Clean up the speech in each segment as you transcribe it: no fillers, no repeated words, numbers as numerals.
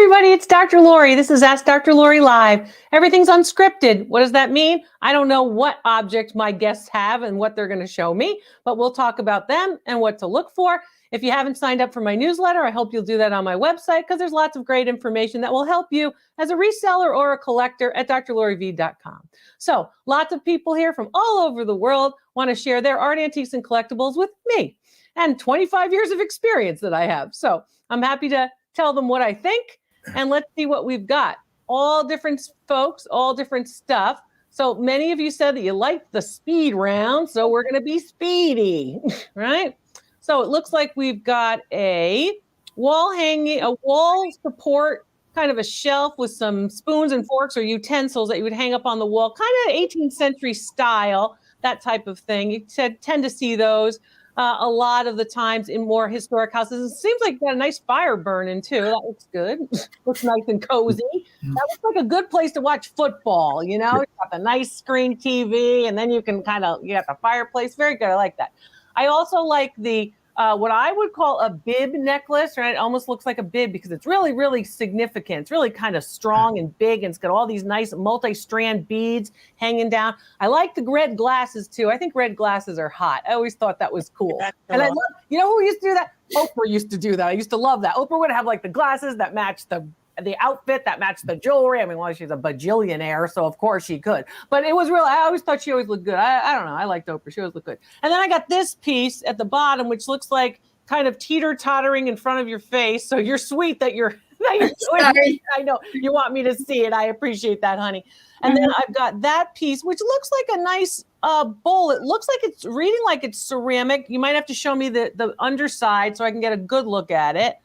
everybody, it's Dr. Lori. This is Ask Dr. Lori Live. Everything's unscripted. What does that mean? I don't know what object my guests have and what they're going to show me, but we'll talk about them and what to look for. If you haven't signed up for my newsletter, I hope you'll do that on my website because there's lots of great information that will help you as a reseller or a collector at drloriv.com. So lots of people here from all over the world want to share their art, antiques, and collectibles with me and 25 years of experience that I have. So I'm happy to tell them what I think, and let's see what we've got. All different folks, all different stuff. So many of you said that you liked the speed round, so we're going to be speedy, right? So it looks like we've got a wall hanging, a wall support, kind of a shelf with some spoons and forks or utensils that you would hang up on the wall, kind of 18th century style, that type of thing. You tend to see those a lot of the times in more historic houses. It seems like got a nice fire burning too. That looks good. Looks nice and cozy. That looks like a good place to watch football. You know, you got the nice screen TV, and then you can you got the fireplace. Very good. I like that. I also like the what I would call a bib necklace, right? It almost looks like a bib because it's really, really significant. It's really kind of strong and big, and it's got all these nice multi-strand beads hanging down. I like the red glasses too. I think red glasses are hot. I always thought that was cool. And I love, you know who used to do that? Oprah used to do that. I used to love that. Oprah would have like the glasses that matched the outfit, that matched the jewelry. I mean, well, she's a bajillionaire, so of course she could. But it was real. I always thought she always looked good. I don't know. I liked Oprah. She always looked good. And then I got this piece at the bottom, which looks like kind of teeter-tottering in front of your face. So you're sweet that you're doing it. I know you want me to see it. I appreciate that, honey. And then I've got that piece, which looks like a nice bowl. It looks like it's reading like it's ceramic. You might have to show me the underside so I can get a good look at it.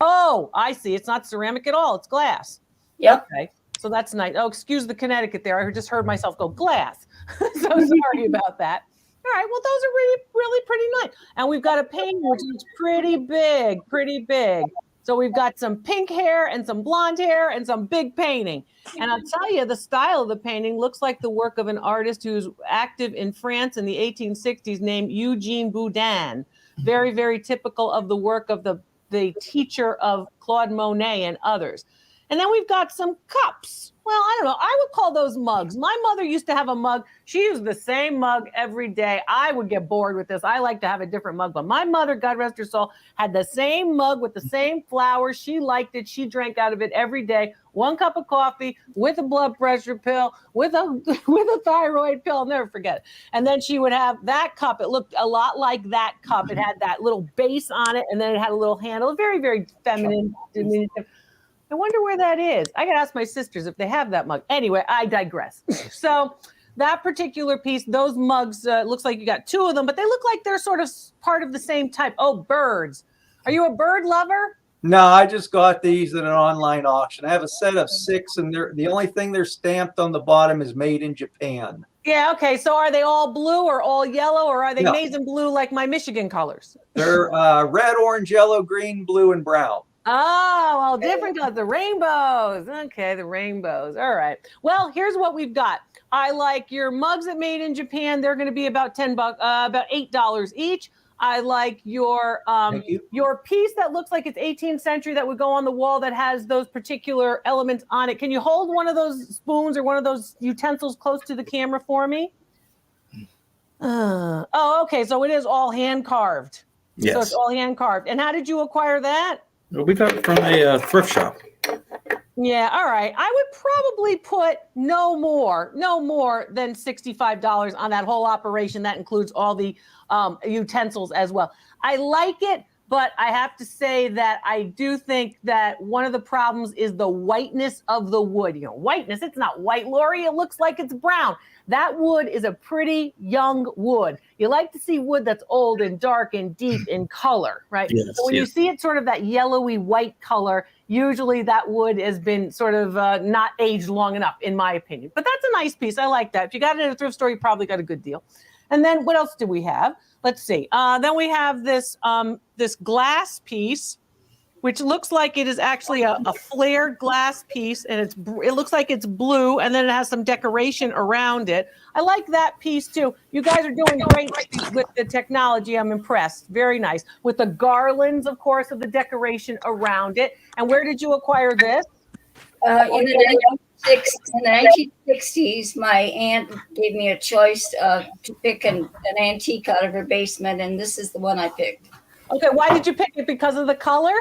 Oh, I see. It's not ceramic at all. It's glass. Yep. Okay. So that's nice. Oh, excuse the Connecticut there. I just heard myself go glass. So sorry about that. All right. Well, those are really, really pretty nice. And we've got a painting, which is pretty big, pretty big. So we've got some pink hair and some blonde hair and some big painting. And I'll tell you, the style of the painting looks like the work of an artist who's active in France in the 1860s named Eugene Boudin. Very, very typical of the work of the teacher of Claude Monet and others. And then we've got some cups. Well, I don't know. I would call those mugs. My mother used to have a mug. She used the same mug every day. I would get bored with this. I like to have a different mug. But my mother, God rest her soul, had the same mug with the same flowers. She liked it. She drank out of it every day. 1 cup of coffee with a blood pressure pill, with a thyroid pill. I'll never forget it. And then she would have that cup. It looked a lot like that cup. It had that little base on it, and then it had a little handle. Very, very feminine, diminutive. I wonder where that is. I got to ask my sisters if they have that mug. Anyway, I digress. So that particular piece, those mugs, looks like you got 2 of them, but they look like they're sort of part of the same type. Oh, birds. Are you a bird lover? No, I just got these at an online auction. I have a set of 6, and the only thing they're stamped on the bottom is made in Japan. Yeah, okay. So are they all blue or all yellow, or are they maize and blue like my Michigan colors? They're red, orange, yellow, green, blue, and brown. Oh, well, different colors, the rainbows. Okay, the rainbows. All right. Well, here's what we've got. I like your mugs that made in Japan. They're going to be about $10, about $8 each. I like your piece that looks like it's 18th century that would go on the wall that has those particular elements on it. Can you hold one of those spoons or one of those utensils close to the camera for me? Oh, okay. So it is all hand carved. Yes. So it's all hand carved. And how did you acquire that? We got it from a thrift shop. Yeah, all right. I would probably put no more than $65 on that whole operation. That includes all the utensils as well. I like it, but I have to say that I do think that one of the problems is the whiteness of the wood. You know, whiteness, it's not white, Lori. It looks like it's brown. That wood is a pretty young wood. You like to see wood that's old and dark and deep in color, right? Yes, so when you see it sort of that yellowy white color, usually that wood has been sort of not aged long enough, in my opinion. But that's a nice piece. I like that. If you got it at a thrift store, you probably got a good deal. And then what else do we have? Let's see. Then we have this this glass piece. which looks like it is actually a flared glass piece, and it looks like it's blue, and then it has some decoration around it. I like that piece too. You guys are doing great with the technology. I'm impressed. Very nice. With the garlands, of course, of the decoration around it. And where did you acquire this? In the 1960s, my aunt gave me a choice to pick an antique out of her basement, and this is the one I picked. Okay, why did you pick it? Because of the color?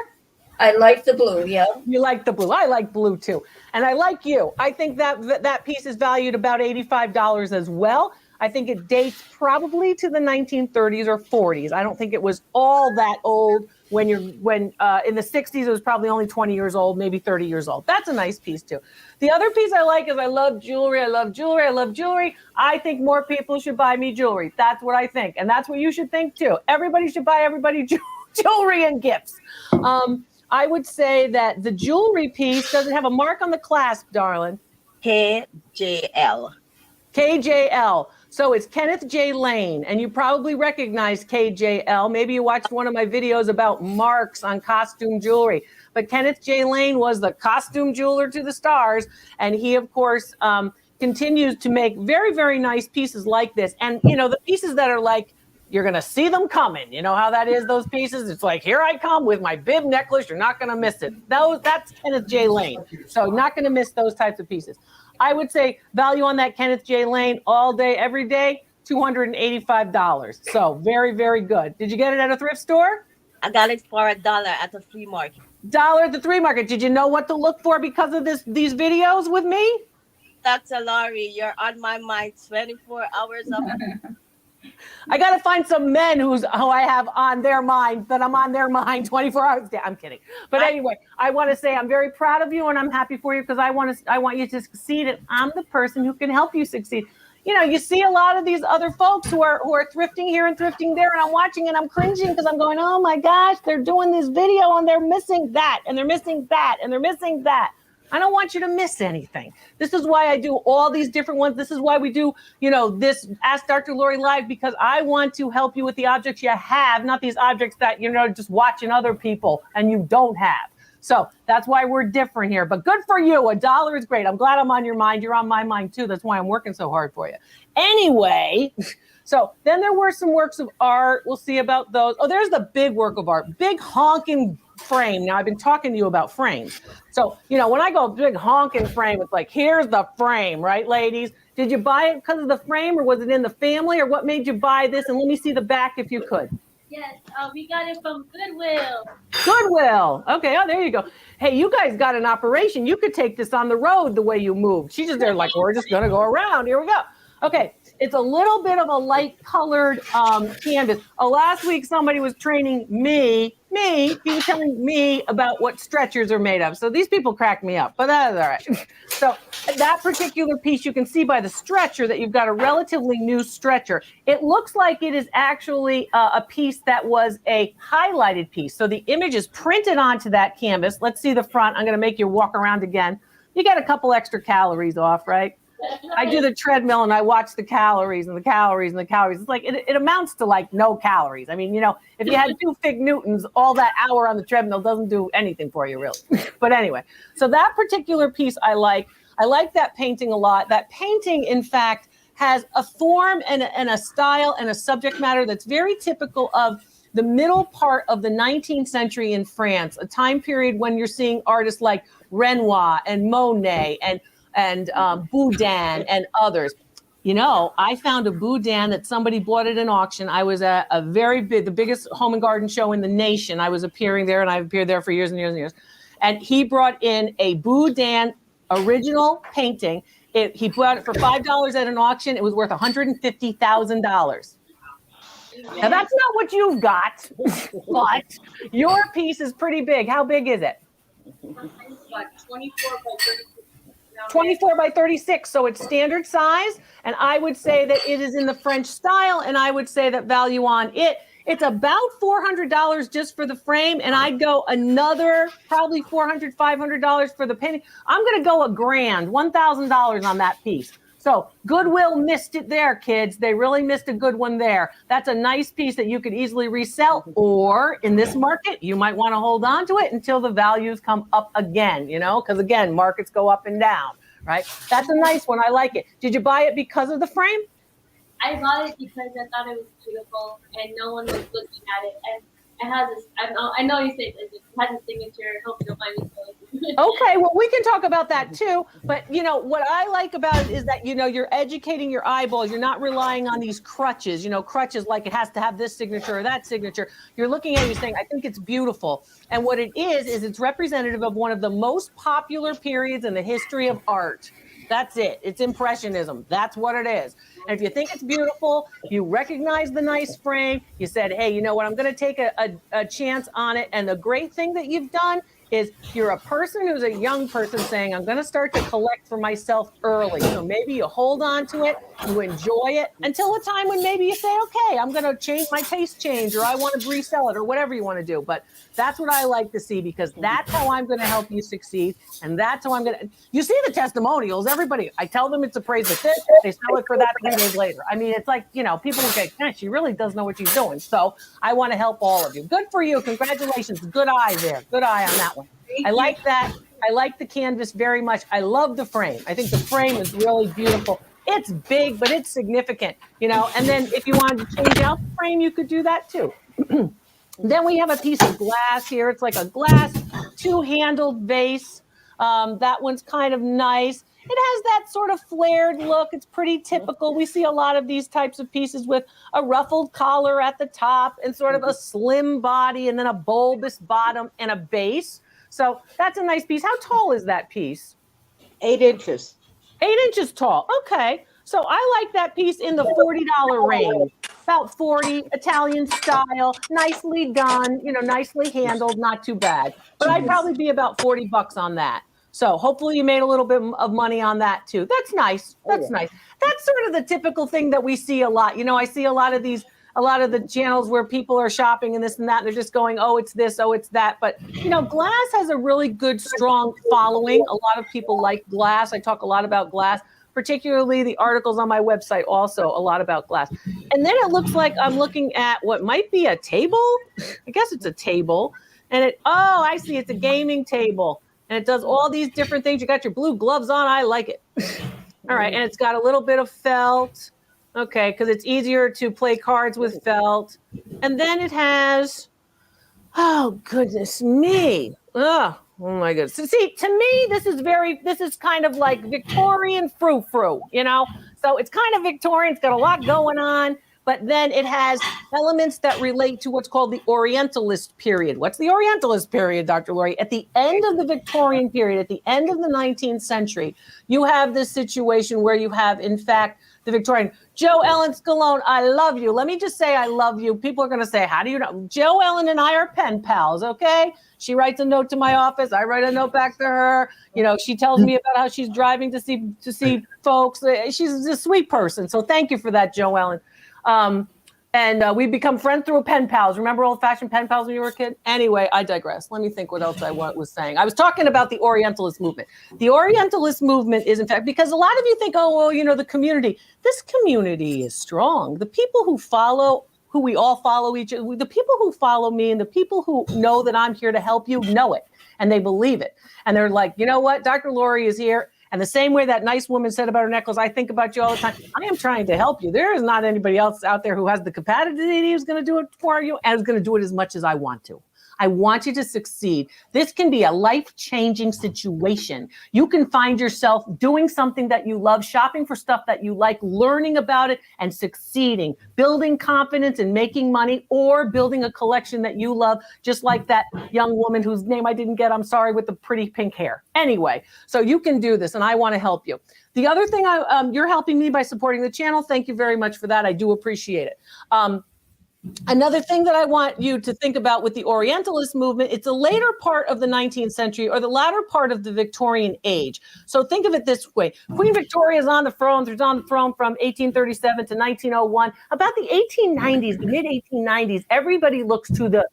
I like the blue, yeah. You like the blue. I like blue too. And I like you. I think that piece is valued about $85 as well. I think it dates probably to the 1930s or 40s. I don't think it was all that old when in the 60s, it was probably only 20 years old, maybe 30 years old. That's a nice piece too. The other piece I like is I love jewelry. I love jewelry. I love jewelry. I think more people should buy me jewelry. That's what I think. And that's what you should think too. Everybody should buy everybody jewelry and gifts. I would say that the jewelry piece doesn't have a mark on the clasp, darling. KJL. KJL. So it's Kenneth J. Lane, and you probably recognize KJL. Maybe you watched one of my videos about marks on costume jewelry. But Kenneth J. Lane was the costume jeweler to the stars, and he, of course, continues to make very, very nice pieces like this. And, you know, the pieces that are like, you're going to see them coming. You know how that is, those pieces? It's like, here I come with my bib necklace. You're not going to miss it. That's Kenneth J. Lane. So not going to miss those types of pieces. I would say value on that Kenneth J. Lane all day, every day, $285. So very, very good. Did you get it at a thrift store? I got it for $1 at the flea market. $1 at the flea market. Did you know what to look for because of these videos with me? Dr. Laurie, you're on my mind 24 hours of I got to find some men who I have on their mind, that I'm on their mind 24 hours a day. I'm kidding. But anyway, I want to say I'm very proud of you and I'm happy for you because I want you to succeed, and I'm the person who can help you succeed. You know, you see a lot of these other folks who are thrifting here and thrifting there, and I'm watching and I'm cringing because I'm going, oh my gosh, they're doing this video and they're missing that and they're missing that and they're missing that. I don't want you to miss anything. This is why I do all these different ones. This is why we do, you know, this Ask Dr. Laurie Live, because I want to help you with the objects you have, not these objects that, you know, just watching other people and you don't have. So that's why we're different here. But good for you. $1 is great. I'm glad I'm on your mind. You're on my mind too. That's why I'm working so hard for you. Anyway, so then there were some works of art. We'll see about those. Oh, there's the big work of art. Big honking frame. Now, I've been talking to you about frames. So, you know, when I go big honking frame, it's like, here's the frame, right, ladies? Did you buy it because of the frame, or was it in the family, or what made you buy this? And let me see the back if you could. Yes, we got it from Goodwill. Goodwill. Okay, oh, there you go. Hey, you guys got an operation. You could take this on the road the way you moved. She's just there like, we're just going to go around. Here we go. Okay, it's a little bit of a light colored canvas. Last week, somebody was training me, he was telling me about what stretchers are made of. So these people crack me up, but that's all right. So that particular piece, you can see by the stretcher that you've got a relatively new stretcher. It looks like it is actually a piece that was a highlighted piece. So the image is printed onto that canvas. Let's see the front. I'm going to make you walk around again. You get a couple extra calories off, right? I do the treadmill and I watch the calories and the calories and the calories. It's like, it amounts to like no calories. I mean, you know, if you had 2 Fig Newtons, all that hour on the treadmill doesn't do anything for you really. But anyway, so that particular piece I like that painting a lot. That painting, in fact, has a form and a style and a subject matter that's very typical of the middle part of the 19th century in France, a time period when you're seeing artists like Renoir and Monet and Boudin and others. You know, I found a Boudin that somebody bought at an auction. I was at the biggest home and garden show in the nation. I was appearing there, and I've appeared there for years and years and years. And he brought in a Boudin original painting. He bought it for $5 at an auction. It was worth $150,000. Now, that's not what you've got, but your piece is pretty big. How big is it? What, 24 by 36? 24 by 36, so it's standard size, and I would say that it is in the French style, and I would say that value on it's about $400 just for the frame, and I'd go another probably $400, $500 for the painting. I'm going to go $1,000, $1,000 on that piece. So Goodwill missed it there, kids. They really missed a good one there. That's a nice piece that you could easily resell, or in this market, you might want to hold on to it until the values come up again, because again, markets go up and down, right? That's a nice one. I like it. Did you buy it because of the frame? I bought it because I thought it was beautiful and no one was looking at it. And it has this, I know you said it has a signature. Hope you don't mind me saying. Okay, well, we can talk about that too. But, what I like about it is that, you're educating your eyeballs. You're not relying on these crutches, crutches like it has to have this signature or that signature. You're looking at it, you're saying, I think it's beautiful. And what it is it's representative of one of the most popular periods in the history of art. That's it. It's Impressionism. That's what it is. And if you think it's beautiful, you recognize the nice frame, you said, hey, you know what, I'm going to take a chance on it. And the great thing that you've done is you're a person who's a young person saying, I'm going to start to collect for myself early. So maybe you hold on to it, you enjoy it until a time when maybe you say, okay, I'm going to change my taste change, or I want to resell it, or whatever you want to do. But that's what I like to see, because that's how I'm going to help you succeed. And that's how I'm going to, you see the testimonials, everybody, I tell them it's appraised at this, they sell it for that 3 days later. I mean, it's like, people will say, gosh, she really does know what she's doing. So I want to help all of you. Good for you. Congratulations. Good eye there. Good eye on that one. I like that. I like the canvas very much. I love the frame. I think the frame is really beautiful. It's big, but it's significant, and then if you wanted to change out the frame, you could do that too. Then we have a piece of glass here. It's like a glass two-handled vase. That one's kind of nice. It has that sort of flared look. It's pretty typical. We see a lot of these types of pieces with a ruffled collar at the top and sort of a slim body and then a bulbous bottom and a base. So that's a nice piece. How tall is that piece? 8 inches. 8 inches tall. Okay. So I like that piece in the $40 range. About 40, Italian style, nicely done, nicely handled, not too bad. But I'd probably be about $40 on that. So hopefully you made a little bit of money on that too. That's nice. That's nice. That's sort of the typical thing that we see a lot. I see a lot of the channels where people are shopping and this and that, and they're just going, oh, it's this, oh, it's that. But, glass has a really good, strong following. A lot of people like glass. I talk a lot about glass, particularly the articles on my website, also a lot about glass. And then it looks like I'm looking at what might be a table. I guess it's a table. And I see, it's a gaming table. And it does all these different things. You got your blue gloves on. I like it. All right. And it's got a little bit of felt. Okay. Because it's easier to play cards with felt. And then it has, oh, goodness me. Oh my goodness. So see, to me, this is kind of like Victorian frou-frou, So it's kind of Victorian. It's got a lot going on. But then it has elements that relate to what's called the Orientalist period. What's the Orientalist period, Dr. Lori? At the end of the Victorian period, at the end of the 19th century, you have this situation where you have, in fact, the Victorian. Joe Ellen Scalone, I love you. Let me just say I love you. People are going to say, how do you know? Joe Ellen and I are pen pals, okay? She writes a note to my office. I write a note back to her. She tells me about how she's driving to see folks. She's a sweet person. So thank you for that, Joe Ellen. And we become friends through pen pals. Remember old-fashioned pen pals when you were a kid? Anyway, I digress. Let me think what else I was saying. I was talking about the Orientalist movement. The Orientalist movement is, in fact, because a lot of you think, oh, well, the community. This community is strong. The people who we all follow each other, the people who follow me and the people who know that I'm here to help you know it, and they believe it. And they're like, you know what? Dr. Lori is here. And the same way that nice woman said about her necklace, I think about you all the time. I am trying to help you. There is not anybody else out there who has the capacity who's going to do it for you and is going to do it as much as I want to. I want you to succeed. This can be a life-changing situation. You can find yourself doing something that you love, shopping for stuff that you like, learning about it and succeeding, building confidence and making money, or building a collection that you love, just like that young woman whose name I didn't get, I'm sorry, with the pretty pink hair. Anyway, so you can do this, and I want to help you. The other thing, you're helping me by supporting the channel. Thank you very much for that. I do appreciate it. Another thing that I want you to think about with the Orientalist movement, it's a later part of the 19th century or the latter part of the Victorian age. So think of it this way. Queen Victoria is on the throne. She's on the throne from 1837 to 1901. About the 1890s, the mid 1890s, everybody looks to the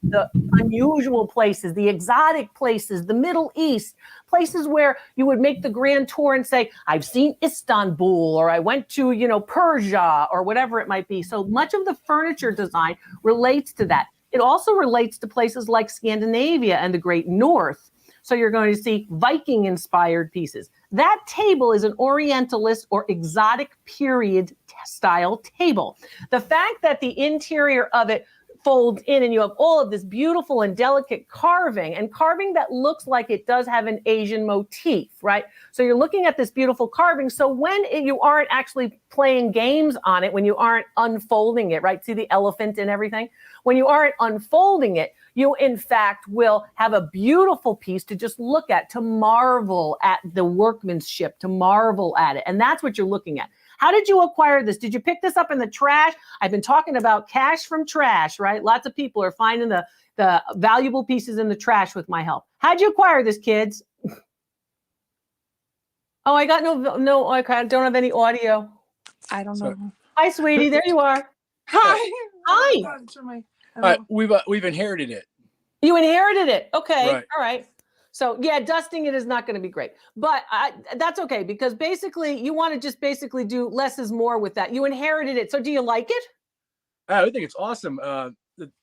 unusual places, the exotic places, the Middle East, places where you would make the grand tour and say, I've seen Istanbul, or I went to, Persia, or whatever it might be. So much of the furniture design relates to that. It also relates to places like Scandinavia and the Great North. So you're going to see Viking-inspired pieces. That table is an Orientalist or exotic period style table. The fact that the interior of it folds in and you have all of this beautiful and delicate carving that looks like it does have an Asian motif, right? So you're looking at this beautiful carving. So when you aren't actually playing games on it, when you aren't unfolding it, right? See the elephant and everything? When you aren't unfolding it, you in fact will have a beautiful piece to just look at, to marvel at the workmanship, to marvel at it. And that's what you're looking at. How did you acquire this? Did you pick this up in the trash? I've been talking about cash from trash, right? Lots of people are finding the valuable pieces in the trash with my help. How'd you acquire this, kids? Oh, I got no, I don't have any audio. I don't know. Hi, sweetie. There you are. Hi. Hi. All right, we've inherited it. You inherited it. Okay. Right. All right. So yeah, dusting it is not going to be great, but that's okay because basically you want to just basically do less is more with that. You inherited it. So do you like it? I think it's awesome.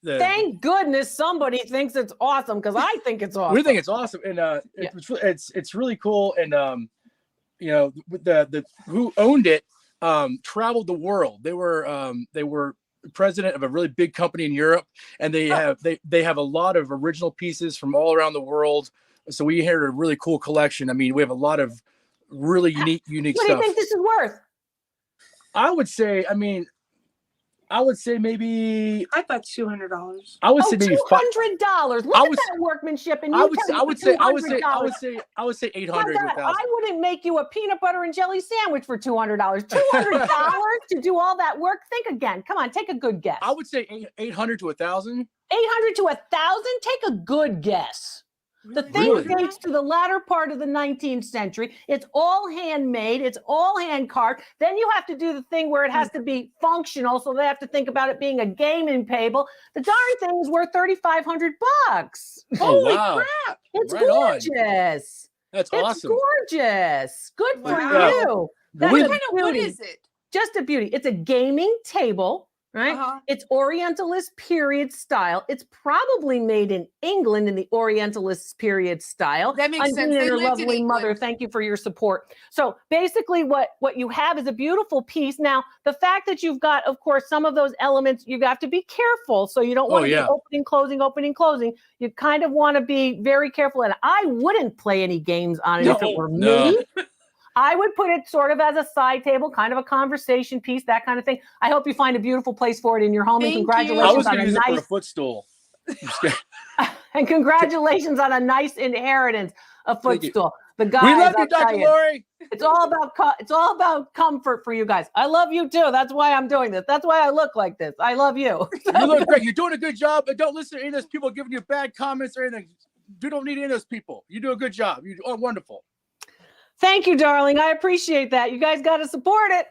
Thank goodness somebody thinks it's awesome because I think it's awesome. We think it's awesome, and it's really cool. And the who owned it traveled the world. They were president of a really big company in Europe, and they have a lot of original pieces from all around the world. So we inherited a really cool collection. I mean, we have a lot of really unique what stuff. What do you think this is worth? I would say maybe. I thought $200. I would say maybe $200. Look at that workmanship, and I would say 800. I wouldn't make you a peanut butter and jelly sandwich for $200. $200 to do all that work. Think again. Come on, take a good guess. I would say 800 to 1,000. 800 to 1,000. Take a good guess. The thing dates to the latter part of the 19th century. It's all handmade. It's all hand carved. Then you have to do the thing where it has to be functional. So they have to think about it being a gaming table. The darn thing is worth $3,500. Holy crap! It's right gorgeous. That's awesome. It's gorgeous. Good for you. What is it? Just a beauty. It's a gaming table. Right? It's Orientalist period style. It's probably made in England in the Orientalist period style. That makes sense. They your lovely mother. Thank you for your support. So basically what you have is a beautiful piece. Now, the fact that you've got, of course, some of those elements, you have to be careful. So you don't want to be opening, closing. You kind of want to be very careful. And I wouldn't play any games on it if it were me. I would put it sort of as a side table, kind of a conversation piece, that kind of thing. I hope you find a beautiful place for it in your home. And congratulations I was going to use it for a footstool. And congratulations on a nice inheritance, a footstool. The guys, we love you, Dr. Lori. It's all about comfort for you guys. I love you too. That's why I'm doing this. That's why I look like this. I love you. You look great. You're doing a good job. But don't listen to any of those people giving you bad comments or anything. You don't need any of those people. You do a good job. You are wonderful. Thank you, darling. I appreciate that. You guys got to support it.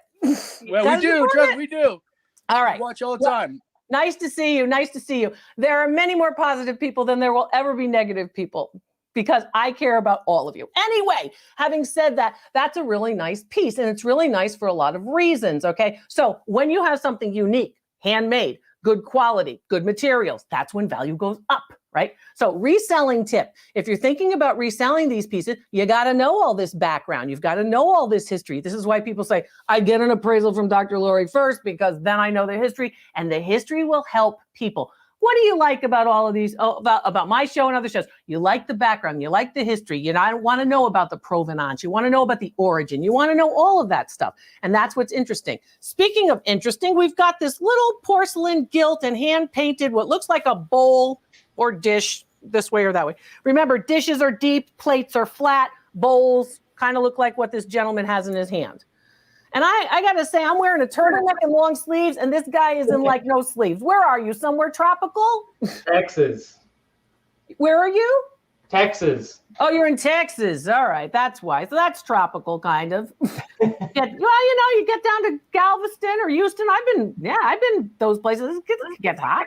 Well, we do. Trust we do. All right. We watch all the time. Nice to see you. Nice to see you. There are many more positive people than there will ever be negative people because I care about all of you. Anyway, having said that, that's a really nice piece and it's really nice for a lot of reasons. Okay. So when you have something unique, handmade, good quality, good materials, that's when value goes up. Right? So reselling tip, if you're thinking about reselling these pieces, you got to know all this background. You've got to know all this history. This is why people say, I get an appraisal from Dr. Lori first, because then I know the history and the history will help people. What do you like about all of these, about my show and other shows? You like the background. You like the history. You want to know about the provenance. You want to know about the origin. You want to know all of that stuff. And that's what's interesting. Speaking of interesting, we've got this little porcelain gilt and hand painted, what looks like a bowl or dish this way or that way. Remember, dishes are deep, plates are flat, bowls kind of look like what this gentleman has in his hand. And I got to say, I'm wearing a turtleneck and long sleeves, and this guy is in like no sleeves. Where are you? Somewhere tropical? Texas. Where are you? Texas. Oh, you're in Texas. All right. That's why. So that's tropical, kind of. You get down to Galveston or Houston. I've been those places. It gets hot.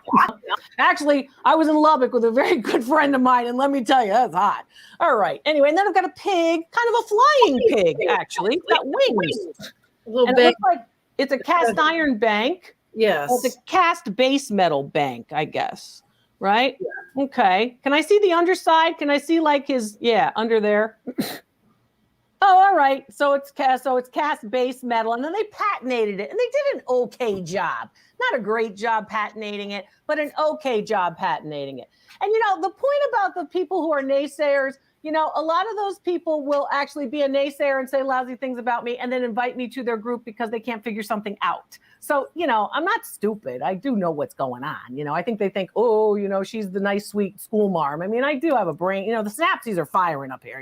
Actually, I was in Lubbock with a very good friend of mine, and let me tell you, that's hot. All right. Anyway, and then I've got a pig, kind of a flying pig, actually. It's got wings. A little And bit. it looks like it's a cast iron bank. Yes. It's a cast base metal bank, I guess. Right? Yeah. Okay. Can I see the underside? Can I see like his, under there? Oh, all right. So it's cast base metal, and then they patinated it, and they did an okay job. Not a great job patinating it, but an okay job patinating it. And the point about the people who are naysayers, a lot of those people will actually be a naysayer and say lousy things about me and then invite me to their group because they can't figure something out. So, I'm not stupid. I do know what's going on. I think they think, oh, she's the nice, sweet school marm. I mean, I do have a brain. The synapses are firing up here,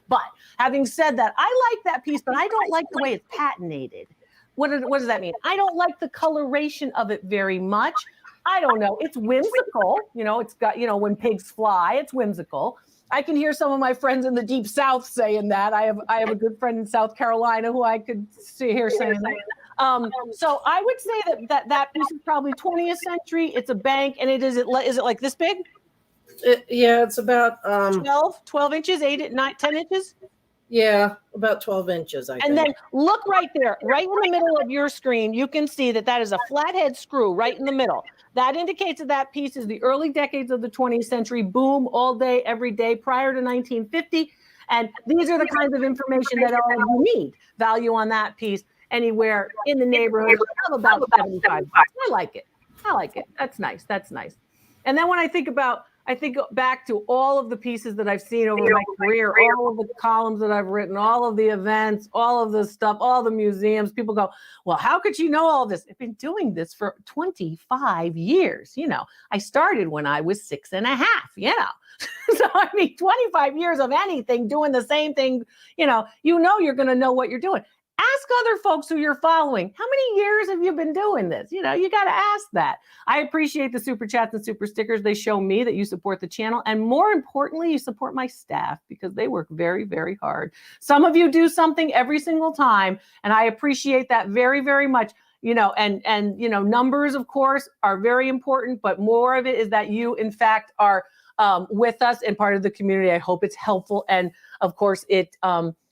But having said that, I like that piece, but I don't like the way it's patinated. What does that mean? I don't like the coloration of it very much. I don't know. It's whimsical. It's got, when pigs fly, it's whimsical. I can hear some of my friends in the deep South saying that. I have a good friend in South Carolina who I could hear saying that. So I would say that piece is probably 20th century. It's a bank, and is it like this big? It's about 12 inches, 10 inches. Yeah, about 12 inches. I think. And then look right there, right in the middle of your screen. You can see that is a flathead screw right in the middle. That indicates that piece is the early decades of the 20th century. Boom, all day, every day, prior to 1950. And these are the kinds of information that all of you need. Value on that piece anywhere in the neighborhood of about $75. I like it. That's nice. And then when I think back to all of the pieces that I've seen over my career, all of the columns that I've written, all of the events, all of the stuff, all the museums, people go, well, how could you know all this? I've been doing this for 25 years. I started when I was 6.5, So, 25 years of anything, doing the same thing, you're going to know what you're doing. Ask other folks who you're following. How many years have you been doing this? You got to ask that. I appreciate the super chats and super stickers. They show me that you support the channel. And more importantly, you support my staff because they work very, very hard. Some of you do something every single time. And I appreciate that very, very much. Numbers, of course, are very important. But more of it is that you, in fact, are with us and part of the community. I hope it's helpful. And of course, it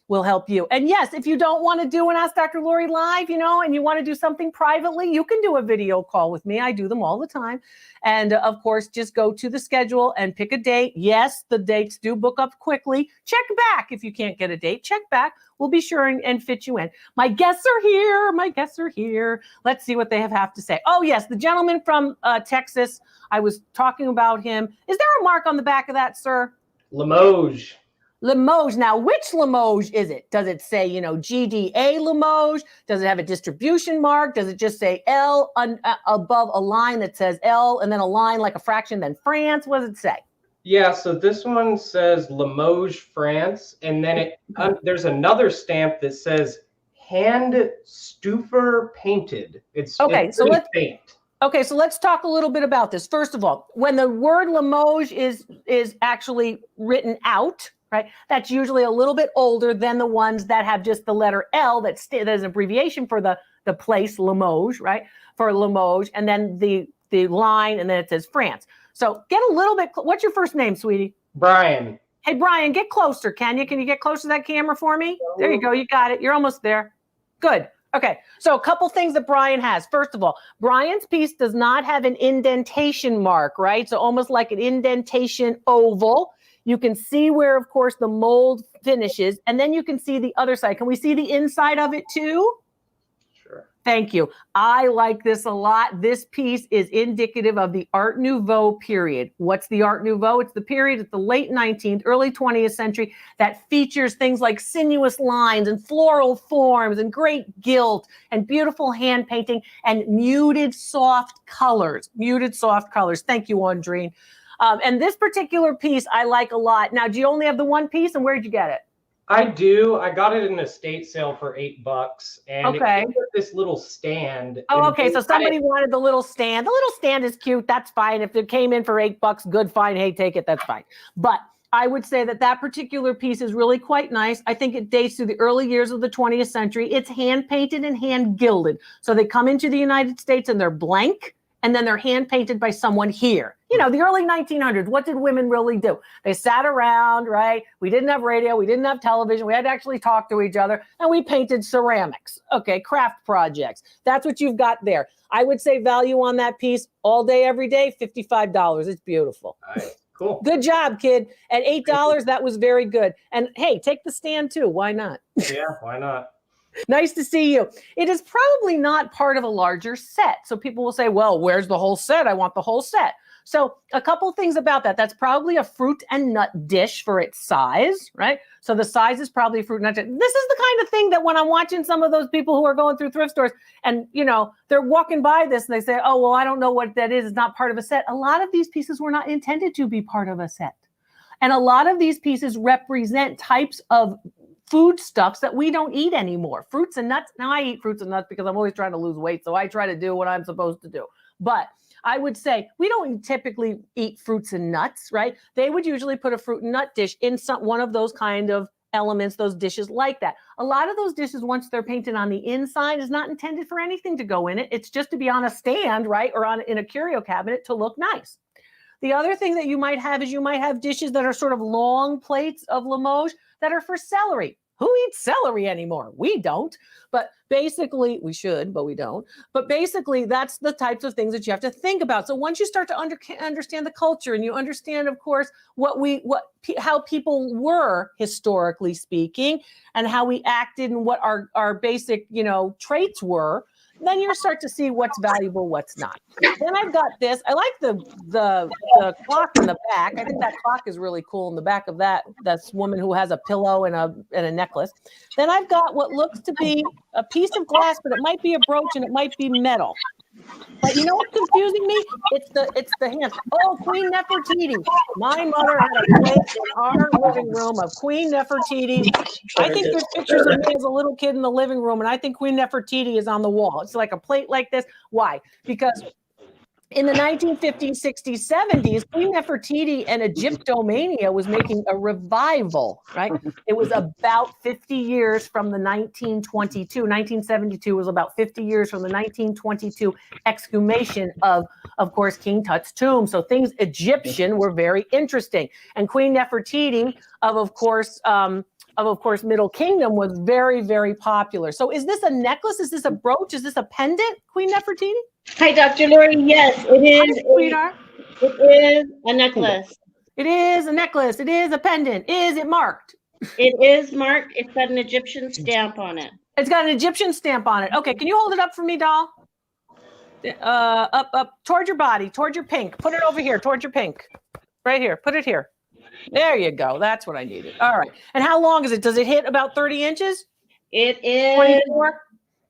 will help you. And yes, if you don't want to do an Ask Dr. Lori live, and you want to do something privately, you can do a video call with me. I do them all the time. And of course, just go to the schedule and pick a date. Yes, the dates do book up quickly. Check back if you can't get a date. Check back. We'll be sure and fit you in. My guests are here. Let's see what they have to say. Oh, yes, the gentleman from Texas. I was talking about him. Is there a mark on the back of that, sir? Limoges. Limoges. Now, which Limoges is it? Does it say, GDA Limoges? Does it have a distribution mark? Does it just say L above a line that says L and then a line like a fraction, then France? What does it say? Yeah, so this one says Limoges, France, and then there's another stamp that says hand stuffer painted. It's let's faint. Okay, so let's talk a little bit about this. First of all, when the word Limoges is actually written out, right? That's usually a little bit older than the ones that have just the letter L that is an abbreviation for the place Limoges, right? For Limoges, and then the line, and then it says France. So get a little bit. What's your first name, sweetie? Brian. Hey, Brian, get closer, can you? Can you get closer to that camera for me? There you go. You got it. You're almost there. Good. Okay, so a couple things that Brian has. First of all, Brian's piece does not have an indentation mark, right? So almost like an indentation oval. You can see where, of course, the mold finishes, and then you can see the other side. Can we see the inside of it too? Sure. Thank you. I like this a lot. This piece is indicative of the Art Nouveau period. What's the Art Nouveau? It's the period at the late 19th, early 20th century that features things like sinuous lines and floral forms and great gilt and beautiful hand painting and muted soft colors. Thank you, Andreen. And this particular piece I like a lot. Now, do you only have the one piece, and where did you get it? I do. I got it in an estate sale for $8, and it Okay. came with this little stand. Oh, and okay. they So had somebody it- wanted the little stand. The little stand is cute. That's fine. If it came in for $8, good, fine. Hey, take it. That's fine. But I would say that that particular piece is really quite nice. I think it dates to the early years of the 20th century. It's hand painted and hand gilded. So they come into the United States and they're blank, and then they're hand painted by someone here. You know, the early 1900s, what did women really do? They sat around, right? We didn't have radio. We didn't have television. We had to actually talk to each other, and we painted ceramics. Okay, craft projects. That's what you've got there. I would say value on that piece all day, every day, $55. It's beautiful. All right, cool. Good job, kid. At $8, that was very good. And hey, take the stand too. Why not? Yeah, why not? Nice to see you. It is probably not part of a larger set. So people will say, well, where's the whole set? I want the whole set. So a couple things about that. That's probably a fruit and nut dish for its size, right? So the size is probably a fruit and nut dish. This is the kind of thing that when I'm watching some of those people who are going through thrift stores and, you know, they're walking by this and they say, oh, well, I don't know what that is. It's not part of a set. A lot of these pieces were not intended to be part of a set. And a lot of these pieces represent types of foodstuffs that we don't eat anymore. Fruits and nuts. Now I eat fruits and nuts because I'm always trying to lose weight. So I try to do what I'm supposed to do. But I would say we don't typically eat fruits and nuts, right? They would usually put a fruit and nut dish in one of those kind of elements, those dishes like that. A lot of those dishes, once they're painted on the inside, is not intended for anything to go in it. It's just to be on a stand, right? Or in a curio cabinet to look nice. The other thing that you might have is you might have dishes that are sort of long plates of Limoges that are for celery. Who eats celery anymore? We don't. But basically, we should, but we don't. But basically, that's the types of things that you have to think about. So once you start to understand the culture and you understand, of course, how people were historically speaking and how we acted and what our basic, you know, traits were, then you start to see what's valuable, what's not. Then I've got this. I like the clock in the back. I think that clock is really cool in the back of that. That's woman who has a pillow and a necklace. Then I've got what looks to be a piece of glass, but it might be a brooch and it might be metal. But you know what's confusing me? It's the hands. Oh, Queen Nefertiti. My mother had a plate in our living room of Queen Nefertiti. I think there's pictures of me as a little kid in the living room, and I think Queen Nefertiti is on the wall. It's like a plate like this. Why? Because in the 1950s, 60s, 70s, Queen Nefertiti and Egyptomania was making a revival, right? It was about 50 years from the 1922. 1972 was about 50 years from the 1922 exhumation of course, King Tut's tomb. So things Egyptian were very interesting. And Queen Nefertiti of course, Middle Kingdom was very, very popular. So is this a necklace? Is this a brooch? Is this a pendant, Queen Nefertiti? Hi, Dr. Lori. Yes, it is. Hi, sweetheart. It is a necklace. It is a necklace. It is a pendant. Is it marked? It is marked. It's got an Egyptian stamp on it. It's got an Egyptian stamp on it. Okay, can you hold it up for me, doll? Up toward your body, toward your pink. Put it over here, toward your pink. Right here. Put it here. There you go. That's what I needed. All right. And how long is it? Does it hit about 30 inches? It is 24?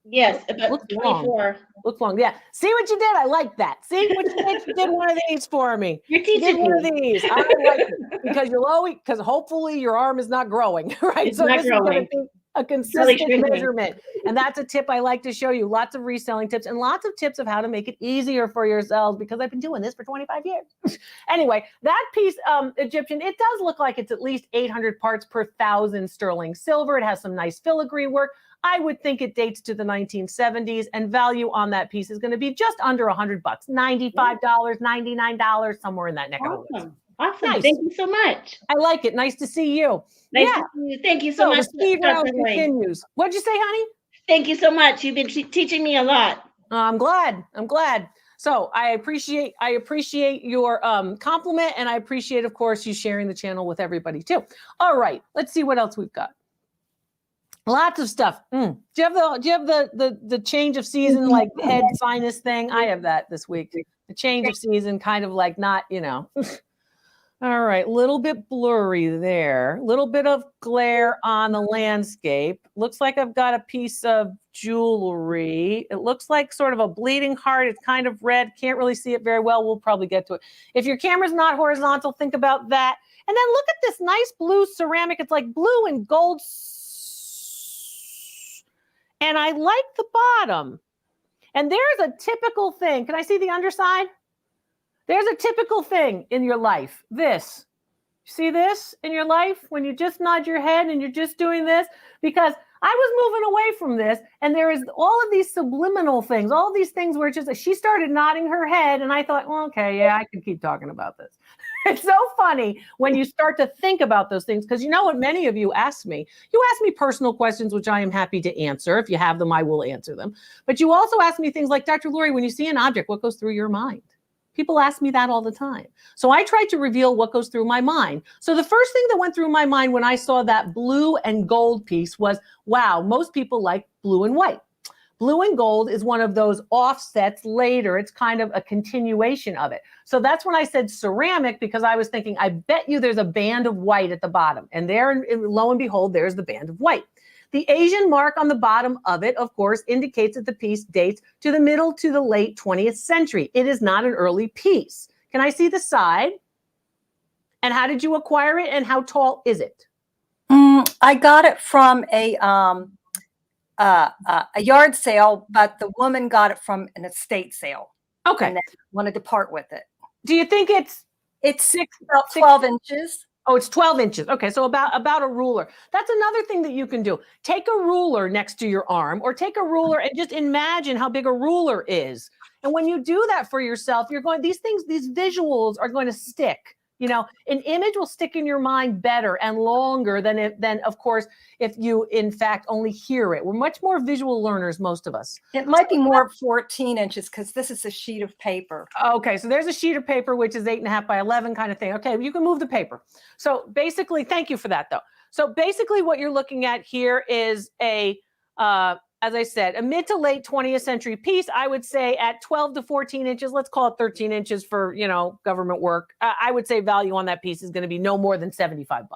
Yes, about Looks 24. Looks long. Yeah. See what you did? I like that. See what you did? You did one of these for me. You're You did teaching one of me. these. I like it because hopefully your arm is not growing, right? It's So not this is going to growing. be a consistent shrinking. measurement. And that's a tip I like to show you. Lots of reselling tips and lots of tips of how to make it easier for yourselves because I've been doing this for 25 years. Anyway, that piece, Egyptian, it does look like it's at least 800 parts per thousand sterling silver. It has some nice filigree work. I would think it dates to the 1970s, and value on that piece is going to be just under $100, $95, $99, somewhere in that neck of the woods. Awesome. Awesome. Nice. Thank you so much. I like it. Nice to see you. Nice Yeah. to see you. Thank you so So the much. speed round Dr. Lori. continues. What'd you say, honey? Thank you so much. You've been teaching me a lot. I'm glad. So I appreciate your compliment, and I appreciate, of course, you sharing the channel with everybody too. All right, let's see what else we've got. Lots of stuff. Do you have the change of season, like head sinus thing? I have that this week. The change of season, kind of like not, you know. All right, little bit blurry there. Little bit of glare on the landscape. Looks like I've got a piece of jewelry. It looks like sort of a bleeding heart. It's kind of red. Can't really see it very well. We'll probably get to it. If your camera's not horizontal, think about that. And then look at this nice blue ceramic. It's like blue and gold. And I like the bottom. And there's a typical thing. Can I see the underside? There's a typical thing in your life. This. See this in your life when you just nod your head and you're just doing this? Because I was moving away from this, and there is all of these subliminal things, all these things where it's just she started nodding her head, and I thought, well, okay, yeah, I could keep talking about this. It's so funny when you start to think about those things, because you know what many of you ask me? You ask me personal questions, which I am happy to answer. If you have them, I will answer them. But you also ask me things like, Dr. Lori, when you see an object, what goes through your mind? People ask me that all the time. So I tried to reveal what goes through my mind. So the first thing that went through my mind when I saw that blue and gold piece was, wow, most people like blue and white. Blue and gold is one of those offsets later. It's kind of a continuation of it. So that's when I said ceramic, because I was thinking, I bet you there's a band of white at the bottom. And there, lo and behold, there's the band of white. The Asian mark on the bottom of it, of course, indicates that the piece dates to the middle to the late 20th century. It is not an early piece. Can I see the side? And how did you acquire it, and how tall is it? I got it from a yard sale, but the woman got it from an estate sale. Okay. And then wanted to part with it. Do you think it's about 12 inches? Oh, it's 12 inches. Okay, so about a ruler. That's another thing that you can do. Take a ruler next to your arm, or take a ruler and just imagine how big a ruler is. And when you do that for yourself, you're going, these visuals are going to stick. You know, an image will stick in your mind better and longer than of course, if you, in fact, only hear it. We're much more visual learners, most of us. It might be more 14 inches because this is a sheet of paper. Okay, so there's a sheet of paper, which is 8.5 by 11 kind of thing. Okay, you can move the paper. So basically, thank you for that, though. So basically what you're looking at here is as I said, a mid to late 20th century piece. I would say at 12 to 14 inches, let's call it 13 inches for, government work. I would say value on that piece is going to be no more than $75.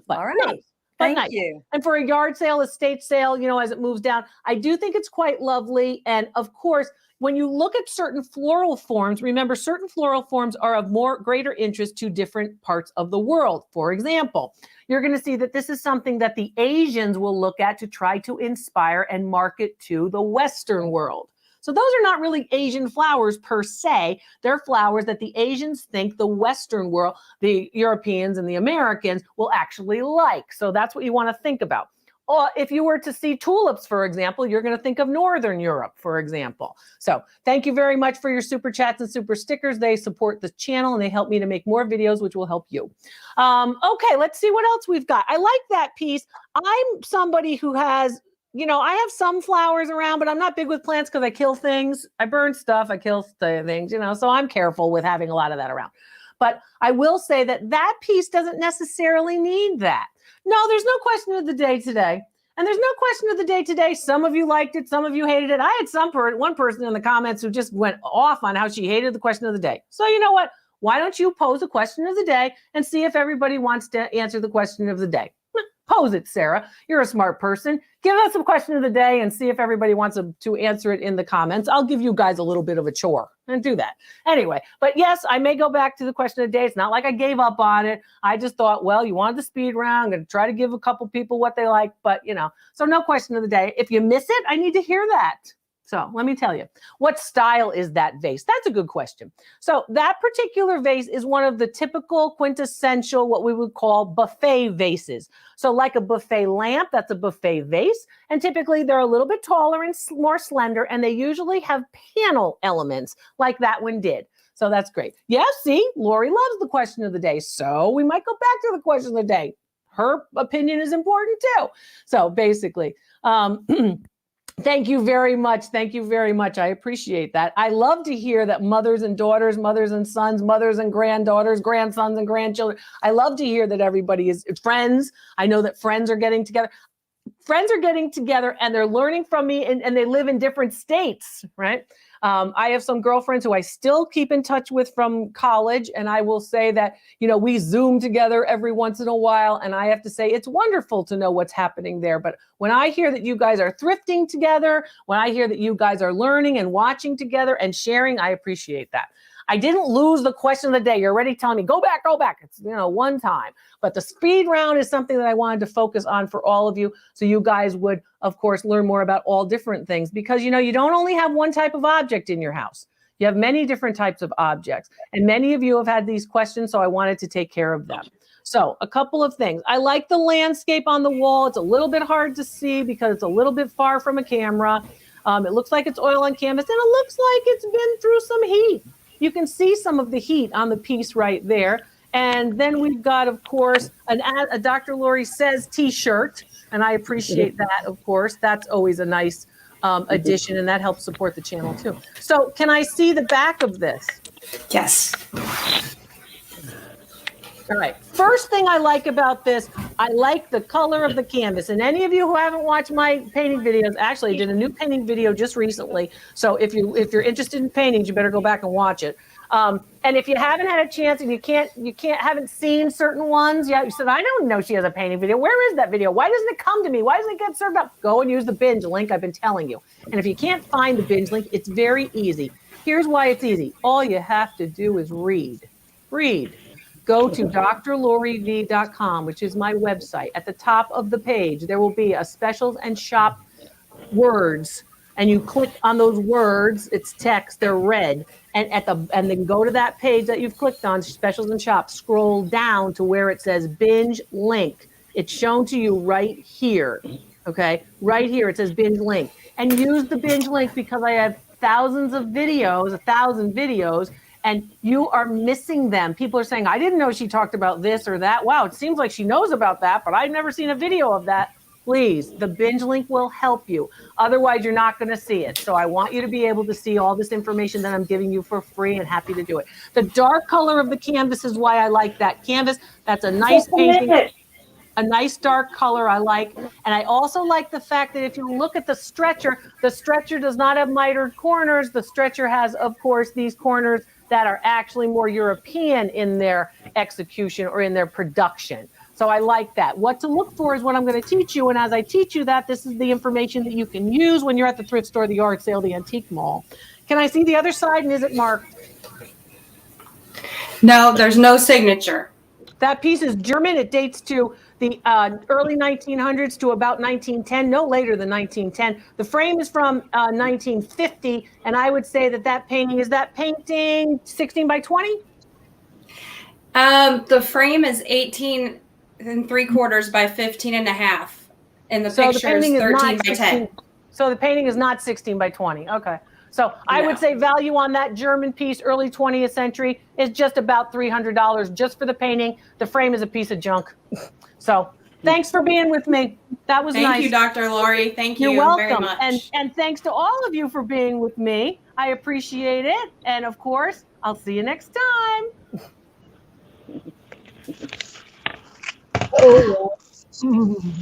But all right. Nice. Thank you. And for a yard sale, estate sale, as it moves down, I do think it's quite lovely. And of course, when you look at certain floral forms, remember certain floral forms are of greater interest to different parts of the world. For example, you're going to see that this is something that the Asians will look at to try to inspire and market to the Western world. So those are not really Asian flowers per se. They're flowers that the Asians think the Western world, the Europeans and the Americans will actually like. So that's what you want to think about. Or if you were to see tulips, for example, you're going to think of Northern Europe, for example. So thank you very much for your super chats and super stickers. They support the channel and they help me to make more videos, which will help you. Okay, let's see what else we've got. I like that piece. I'm somebody who has, I have some flowers around, but I'm not big with plants because I kill things. I burn stuff. I kill things, so I'm careful with having a lot of that around. But I will say that piece doesn't necessarily need that. No, there's no question of the day today. And there's no question of the day today. Some of you liked it. Some of you hated it. I had one person in the comments who just went off on how she hated the question of the day. So you know what? Why don't you pose a question of the day and see if everybody wants to answer the question of the day? Pose it, Sarah. You're a smart person. Give us a question of the day and see if everybody wants to answer it in the comments. I'll give you guys a little bit of a chore and do that. Anyway, but yes, I may go back to the question of the day. It's not like I gave up on it. I just thought, well, you wanted the speed round. I'm going to try to give a couple people what they like, but so no question of the day. If you miss it, I need to hear that. So let me tell you, what style is that vase? That's a good question. So that particular vase is one of the typical quintessential, what we would call buffet vases. So like a buffet lamp, that's a buffet vase. And typically they're a little bit taller and more slender, and they usually have panel elements like that one did. So that's great. Yeah, see, Lori loves the question of the day. So we might go back to the question of the day. Her opinion is important too. So basically, thank you very much. Thank you very much. I appreciate that. I love to hear that mothers and daughters, mothers and sons, mothers and granddaughters, grandsons and grandchildren. I love to hear that everybody is friends. I know that friends are getting together. friends are getting together and they're learning from me, and they live in different states, right? I have some girlfriends who I still keep in touch with from college. And I will say that, we Zoom together every once in a while. And I have to say, it's wonderful to know what's happening there. But when I hear that you guys are thrifting together, when I hear that you guys are learning and watching together and sharing, I appreciate that. I didn't lose the question of the day. You're already telling me, go back. It's, one time. But the speed round is something that I wanted to focus on for all of you. So you guys would, of course, learn more about all different things, because, you don't only have one type of object in your house. You have many different types of objects. And many of you have had these questions, so I wanted to take care of them. So a couple of things. I like the landscape on the wall. It's a little bit hard to see because it's a little bit far from a camera. It looks like it's oil on canvas, and it looks like it's been through some heat. You can see some of the heat on the piece right there. And then we've got, of course, a Dr. Lori Says t-shirt. And I appreciate that, of course. That's always a nice addition, and that helps support the channel too. So can I see the back of this? Yes. All right. First thing I like about this, I like the color of the canvas. And any of you who haven't watched my painting videos, actually I did a new painting video just recently. So if you're interested in paintings, you better go back and watch it. And if you haven't had a chance and haven't seen certain ones, you said, I don't know she has a painting video. Where is that video? Why doesn't it come to me? Why doesn't it get served up? Go and use the binge link I've been telling you. And if you can't find the binge link, it's very easy. Here's why it's easy. All you have to do is read. Go to drloriv.com, which is my website. At the top of the page, there will be a specials and shop words, and you click on those words. It's text, they're red, and then go to that page that you've clicked on, specials and shop. Scroll down to where it says binge link. It's shown to you right here. Okay, right here it says binge link, and use the binge link because I have thousands of videos, 1,000 videos. And you are missing them. People are saying, I didn't know she talked about this or that. Wow, it seems like she knows about that, but I've never seen a video of that. Please, the binge link will help you. Otherwise, you're not going to see it. So I want you to be able to see all this information that I'm giving you for free, and happy to do it. The dark color of the canvas is why I like that canvas. That's a nice painting. A nice dark color I like. And I also like the fact that if you look at the stretcher does not have mitered corners. The stretcher has, of course, these corners that are actually more European in their execution or in their production. So I like that. What to look for is what I'm going to teach you. And as I teach you that, this is the information that you can use when you're at the thrift store, the yard sale, the antique mall. Can I see the other side, and is it marked? No, there's no signature. That piece is German. It dates to the early 1900s to about 1910, no later than 1910. The frame is from 1950, and I would say that painting, is that painting 16 by 20? The frame is 18 3/4 by 15 1/2. And the picture is 13 by 10. So the painting is not 16 by 20. Okay. So I would say value on that German piece, early 20th century, is just about $300 just for the painting. The frame is a piece of junk. So thanks for being with me. That was nice. Thank you, Dr. Lori. Thank you very much. And thanks to all of you for being with me. I appreciate it. And of course, I'll see you next time. Oh, yeah.